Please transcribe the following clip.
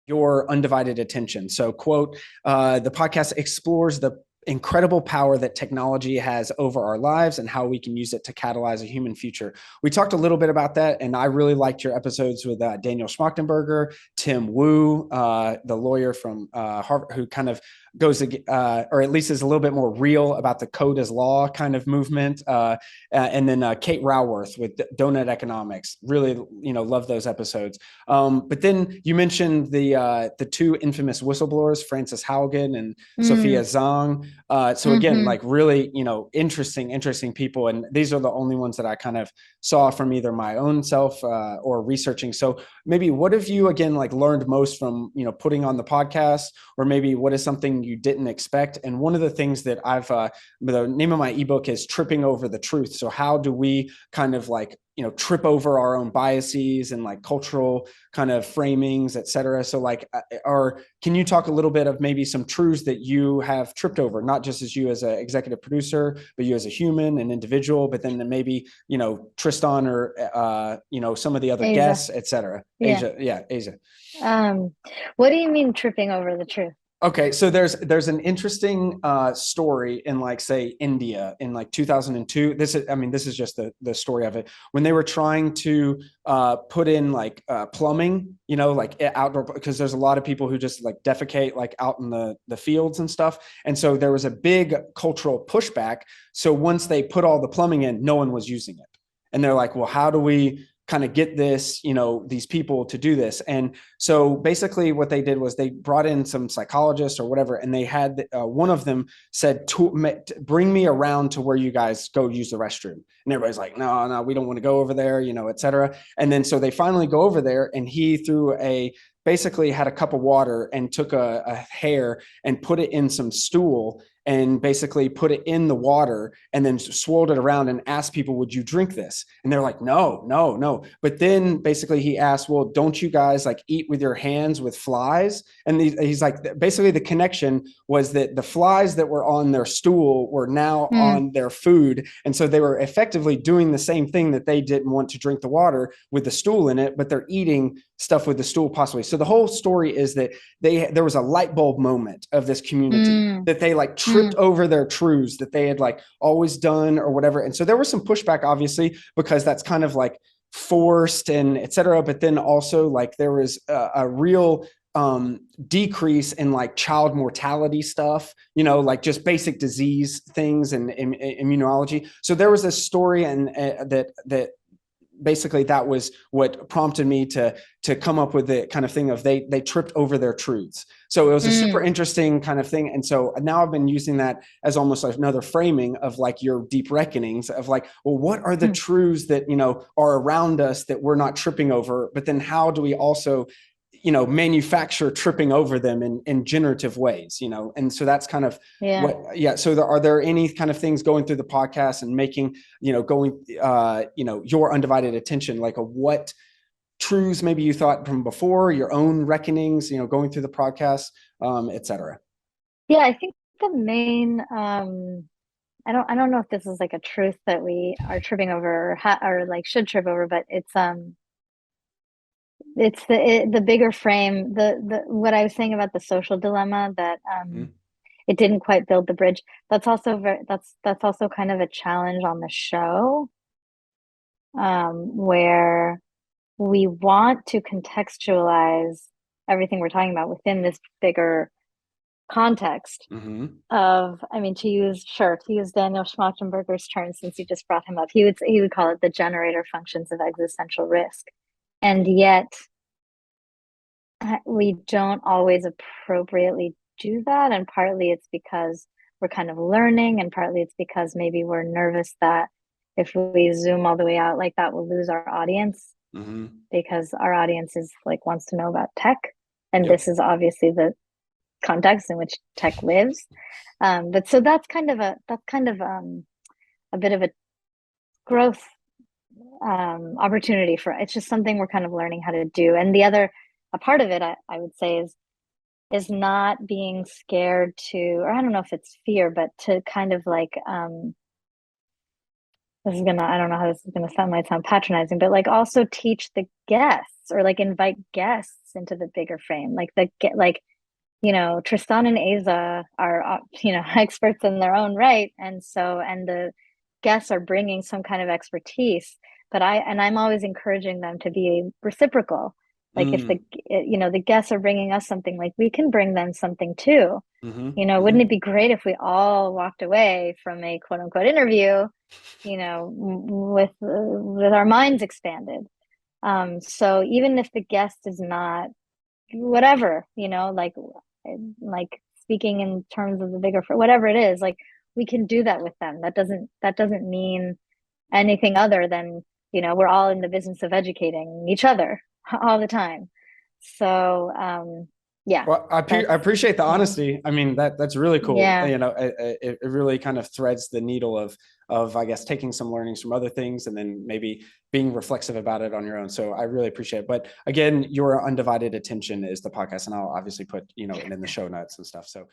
your undivided attention. So, quote, the podcast explores the incredible power that technology has over our lives and how we can use it to catalyze a human future. We talked a little bit about that, and I really liked your episodes with Daniel Schmachtenberger, Tim Wu, the lawyer from Harvard, who kind of goes, or at least is a little bit more real about the code as law kind of movement. And then Kate Raworth with Donut Economics. Really, love those episodes. But then you mentioned the two infamous whistleblowers, Frances Haugen and Sophia Zhang. So again, like really, interesting people. And these are the only ones that I kind of saw from either my own self or researching. So maybe what have you, again, like learned most from, putting on the podcast, or maybe what is something you didn't expect? And one of the things that the name of my ebook is Tripping Over the Truth. So how do we kind of like, trip over our own biases and like cultural kind of framings, et cetera. So like, can you talk a little bit of maybe some truths that you have tripped over, not just as you as an executive producer, but you as a human, an individual, but then maybe, Tristan or, some of the other guests, et cetera. Asia. What do you mean tripping over the truth? Okay, so there's an interesting story in like say India in like 2002. This is just the story of it when they were trying to put in like plumbing, like outdoor, because there's a lot of people who just like defecate like out in the fields and stuff, and so there was a big cultural pushback. So once they put all the plumbing in, no one was using it, and they're like, well, how do we kind of get this, these people to do this? And so basically what they did was they brought in some psychologists or whatever, and they had one of them said, bring me around to where you guys go use the restroom. And everybody's like, no, we don't want to go over there, et cetera. And then so they finally go over there, and he basically had a cup of water and took a hair and put it in some stool and basically put it in the water and then swirled it around and asked people, would you drink this? And they're like, no. But then basically he asked, well, don't you guys like eat with your hands with flies? And he's like, basically the connection was that the flies that were on their stool were now on their food. And so they were effectively doing the same thing that they didn't want to drink the water with the stool in it, but they're eating stuff with the stool possibly. So the whole story is that there was a light bulb moment of this community that they like tripped over their truths that they had like always done or whatever. And so there was some pushback, obviously, because that's kind of like forced and et cetera. But then also like there was a real decrease in like child mortality stuff, like just basic disease things and immunology. So there was a story and that basically that was what prompted me to come up with the kind of thing of they tripped over their truths. So it was a super interesting kind of thing. And so now I've been using that as almost like another framing of like your deep reckonings of like, well, what are the truths that, are around us that we're not tripping over? But then how do we also manufacture tripping over them in generative ways, and so that's kind of so are there any kind of things going through the podcast and making, your undivided attention, like what truths maybe you thought from before, your own reckonings, going through the podcast, et cetera? Yeah, I think the main, I don't know if this is like a truth that we are tripping over or like should trip over, but it's the bigger frame, the what I was saying about the social dilemma that it didn't quite build the bridge. That's also that's also kind of a challenge on the show, where we want to contextualize everything we're talking about within this bigger context of, I mean, to use Daniel Schmachtenberger's term, since you just brought him up, he would call it the generator functions of existential risk. And yet we don't always appropriately do that. And partly it's because we're kind of learning, and partly it's because maybe we're nervous that if we zoom all the way out like that, we'll lose our audience, because our audience is like wants to know about tech. And this is obviously the context in which tech lives. But so that's kind of a bit of a growth opportunity for, it's just something we're kind of learning how to do. And a part of it, I would say, is not being scared to, or I don't know if it's fear, but to kind of like, I don't know how this is gonna sound, might sound patronizing, but like also teach the guests or like invite guests into the bigger frame. Tristan and Asa are, experts in their own right. And the guests are bringing some kind of expertise, but I'm always encouraging them to be reciprocal. Like if Mm. the guests are bringing us something, like we can bring them something too. Mm-hmm. Wouldn't Mm-hmm. it be great if we all walked away from a quote unquote interview, with our minds expanded? So even if the guest is not whatever, like speaking in terms of the bigger, whatever it is, like we can do that with them. That doesn't mean anything other than, we're all in the business of educating each other all the time. So, yeah, Well, I that's, appreciate the yeah, honesty. I mean, that's really cool. yeah, It really kind of threads the needle of I guess taking some learnings from other things and then maybe being reflexive about it on your own. So I really appreciate it. But again, your undivided attention is the podcast, and I'll obviously put it in the show notes and stuff. So